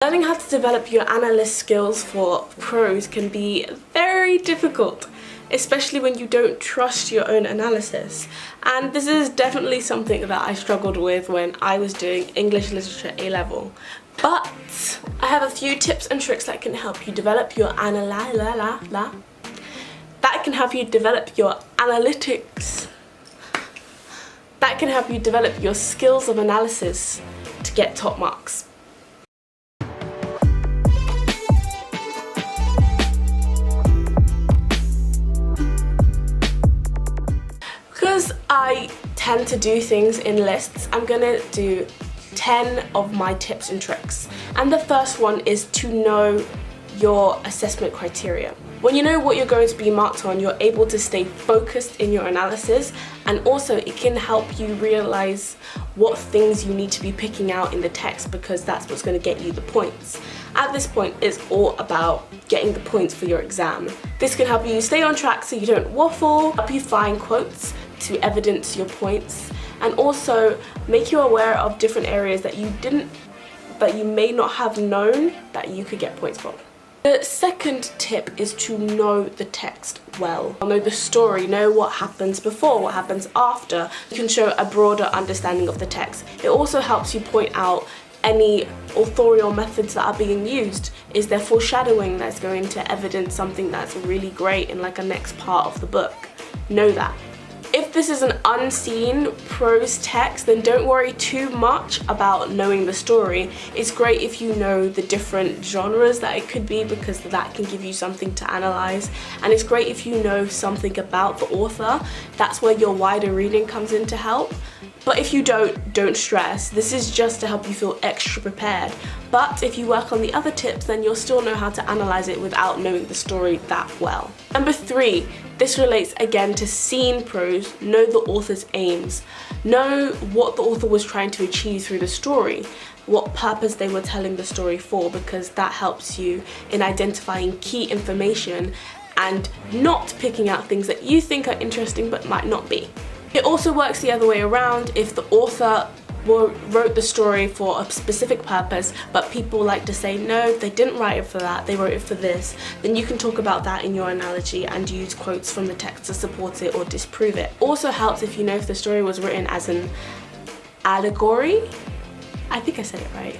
Learning how to develop your analyst skills for prose can be very difficult, especially when you don't trust your own analysis. And this is definitely something that I struggled with when I was doing English Literature A-level. But I have a few tips and tricks that can help you develop your analytics. That can help you develop your skills of analysis to get top marks. Because I tend to do things in lists, I'm gonna do 10 of my tips and tricks. And the first one is to know your assessment criteria. When you know what you're going to be marked on, you're able to stay focused in your analysis, and also it can help you realize what things you need to be picking out in the text, because that's what's going to get you the points. At this point, it's all about getting the points for your exam. This can help you stay on track so you don't waffle, help you find quotes to evidence your points, and also make you aware of different areas that you may not have known that you could get points from. The second tip is to know the text well. Know the story, know what happens before, what happens after. You can show a broader understanding of the text. It also helps you point out any authorial methods that are being used. Is there foreshadowing that's going to evidence something that's really great in like a next part of the book? Know that. If this is an unseen prose text, then don't worry too much about knowing the story. It's great if you know the different genres that it could be, because that can give you something to analyze. And it's great if you know something about the author. That's where your wider reading comes in to help. But if you don't stress. This is just to help you feel extra prepared. But if you work on the other tips, then you'll still know how to analyze it without knowing the story that well. Number 3, this relates again to seen prose. Know the author's aims. Know what the author was trying to achieve through the story, what purpose they were telling the story for, because that helps you in identifying key information and not picking out things that you think are interesting but might not be. It also works the other way around. If the author wrote the story for a specific purpose, but people like to say, no, they didn't write it for that, they wrote it for this, then you can talk about that in your analogy and use quotes from the text to support it or disprove it. Also helps if you know if the story was written as an allegory. I think I said it right.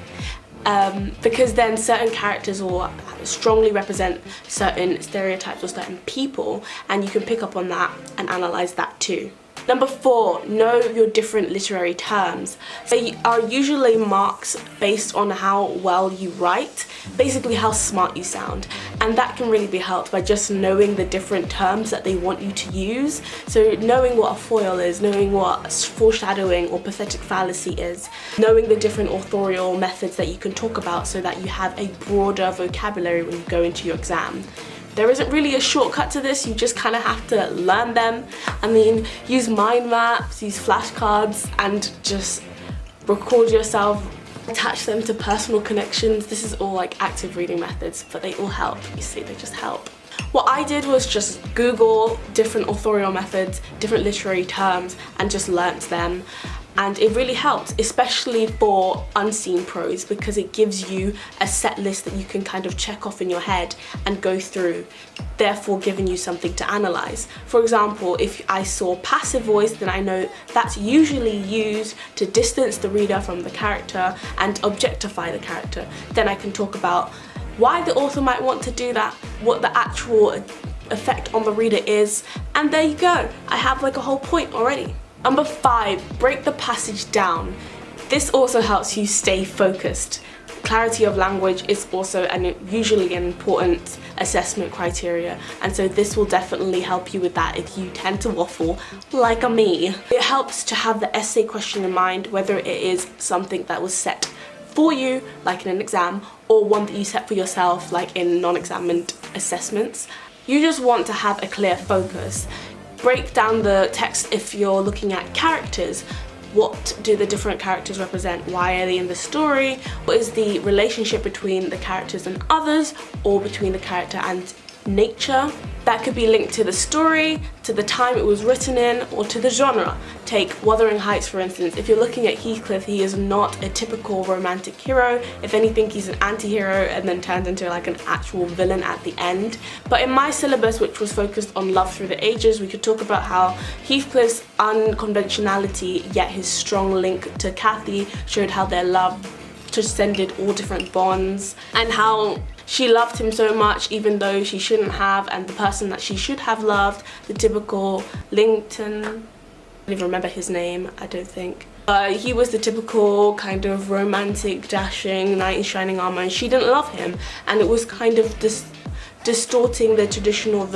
Because then certain characters will strongly represent certain stereotypes or certain people, and you can pick up on that and analyze that too. Number 4, know your different literary terms. They are usually marks based on how well you write, basically how smart you sound, and that can really be helped by just knowing the different terms that they want you to use. So knowing what a foil is, knowing what foreshadowing or pathetic fallacy is, knowing the different authorial methods that you can talk about so that you have a broader vocabulary when you go into your exam. There isn't really a shortcut to this, you just kind of have to learn them. I mean, use mind maps, use flashcards, and just record yourself, attach them to personal connections. This is all like active reading methods, but they all help. You see, they just help. What I did was just Google different authorial methods, different literary terms, and just learnt them. And it really helps, especially for unseen prose, because it gives you a set list that you can kind of check off in your head and go through, therefore giving you something to analyze. For example, if I saw passive voice, then I know that's usually used to distance the reader from the character and objectify the character. Then I can talk about why the author might want to do that, what the actual effect on the reader is, and there you go. I have like a whole point already. Number 5, break the passage down. This also helps you stay focused. Clarity of language is also usually an important assessment criteria, and so this will definitely help you with that if you tend to waffle like me. It helps to have the essay question in mind, whether it is something that was set for you, like in an exam, or one that you set for yourself, like in non-examined assessments. You just want to have a clear focus. Break down the text if you're looking at characters. What do the different characters represent? Why are they in the story? What is the relationship between the characters and others, or between the character and nature? That could be linked to the story, to the time it was written in, or to the genre. Take Wuthering Heights for instance. If you're looking at Heathcliff, he is not a typical romantic hero. If anything, he's an anti-hero and then turns into like an actual villain at the end. But in my syllabus, which was focused on love through the ages, we could talk about how Heathcliff's unconventionality, yet his strong link to Cathy, showed how their love transcended all different bonds, and how she loved him so much even though she shouldn't have, and the person that she should have loved, the typical Linton, I don't even remember his name, I don't think. He was the typical kind of romantic, dashing knight in shining armor, and she didn't love him, and it was kind of distorting the traditional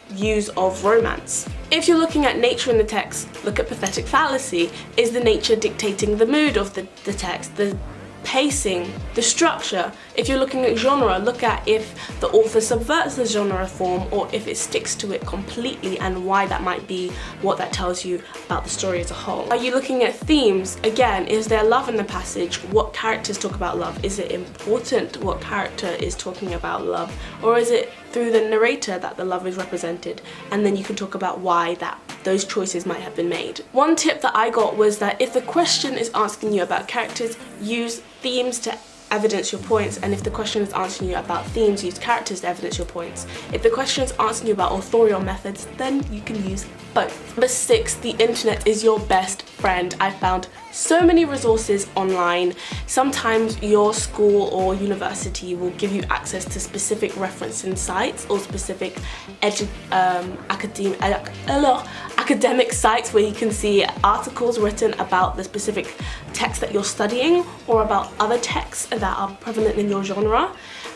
views of romance. If you're looking at nature in the text, look at pathetic fallacy. Is the nature dictating the mood of the text, the pacing, the structure? If you're looking at genre, look at if the author subverts the genre form or if it sticks to it completely, and why that might be, what that tells you about the story as a whole. Are you looking at themes? Again, is there love in the passage? What characters talk about love? Is it important what character is talking about love? Or is it through the narrator that the love is represented? And then you can talk about why those choices might have been made. One tip that I got was that if the question is asking you about characters, use themes to evidence your points, and if the question is answering you about themes, use characters to evidence your points. If the question is asking you about authorial methods, then you can use both. Number 6, the internet is your best friend. I found so many resources online. Sometimes your school or university will give you access to specific referencing sites or specific academic sites where you can see articles written about the specific text that you're studying, or about other texts that are prevalent in your genre,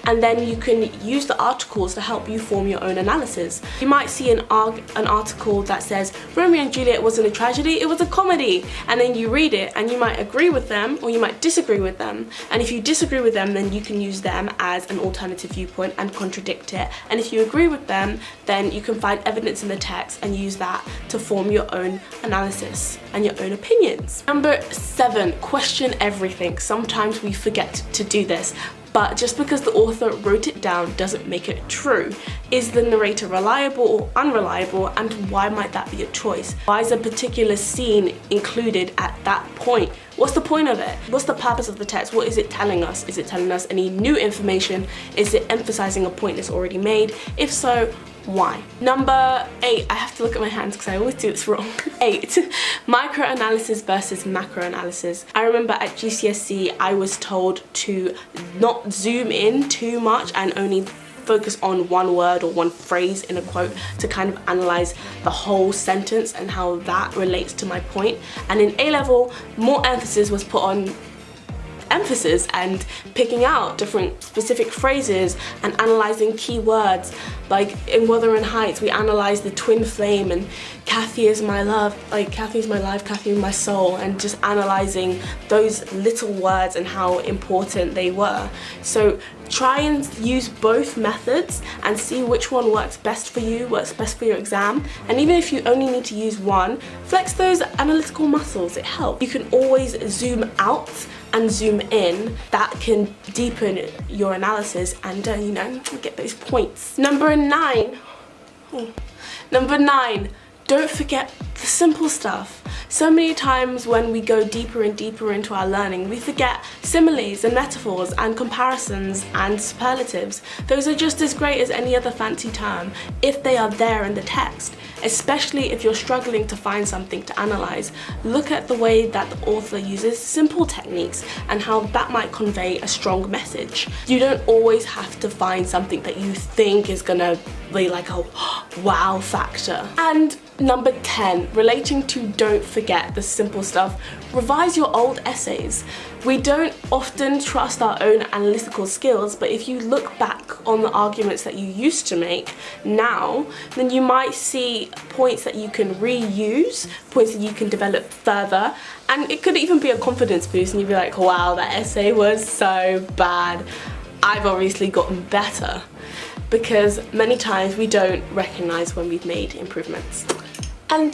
and then you can use the articles to help you form your own analysis. You might see an article that says Romeo and Juliet wasn't a tragedy, it was a comedy, and then you read it and you might agree with them or you might disagree with them, and if you disagree with them, then you can use them as an alternative viewpoint and contradict it, and if you agree with them, then you can find evidence in the text and use that to form your own analysis and your own opinions. Number 7, question everything. Sometimes we forget to do this, but just because the author wrote it down doesn't make it true. Is the narrator reliable or unreliable, and why might that be a choice? Why is a particular scene included at that point? What's the point of it? What's the purpose of the text? What is it telling us? Is it telling us any new information? Is it emphasizing a point that's already made? If so, why? Number 8, I have to look at my hands because I always do this wrong. 8, microanalysis versus macroanalysis. I remember at GCSE I was told to not zoom in too much and only focus on one word or one phrase in a quote to kind of analyze the whole sentence and how that relates to my point. And in A-level, more emphasis was put on emphasis and picking out different specific phrases and analysing key words. Like in Wuthering Heights, we analysed the twin flame and Cathy is my love, like Cathy is my life, Cathy is my soul, and just analysing those little words and how important they were. So try and use both methods and see which one works best for you, works best for your exam. And even if you only need to use one, flex those analytical muscles, it helps. You can always zoom out and zoom in. That can deepen your analysis and you know, get those points. Number 9, don't forget the simple stuff. So many times when we go deeper and deeper into our learning, we forget similes and metaphors and comparisons and superlatives. Those are just as great as any other fancy term if they are there in the text. Especially if you're struggling to find something to analyze, look at the way that the author uses simple techniques and how that might convey a strong message. You don't always have to find something that you think is gonna be like a wow factor. And number 10, relating to don't forget the simple stuff, revise your old essays. We don't often trust our own analytical skills, but if you look back on the arguments that you used to make now, then you might see points that you can reuse, points that you can develop further, and it could even be a confidence boost and you'd be like, wow, that essay was so bad. I've obviously gotten better. Because many times we don't recognize when we've made improvements. And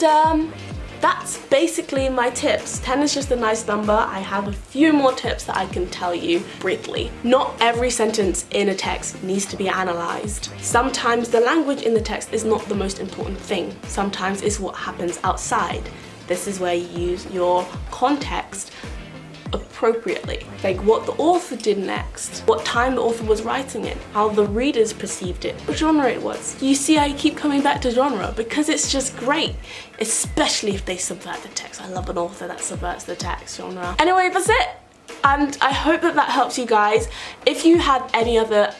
that's basically my tips. 10 is just a nice number. I have a few more tips that I can tell you briefly. Not every sentence in a text needs to be analysed. Sometimes the language in the text is not the most important thing. Sometimes it's what happens outside. This is where you use your context appropriately, like what the author did next, what time the author was writing it, how the readers perceived it, what genre it was. You see, I keep coming back to genre because it's just great, especially if they subvert the text. I love an author that subverts the text genre. Anyway, that's it, and I hope that that helps you guys. If you have any other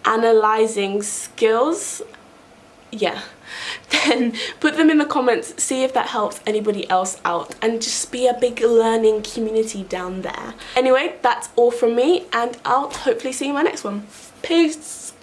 analyzing skills, yeah, then put them in the comments, see if that helps anybody else out, and just be a big learning community down there. Anyway, that's all from me, and I'll hopefully see you in my next one. Peace!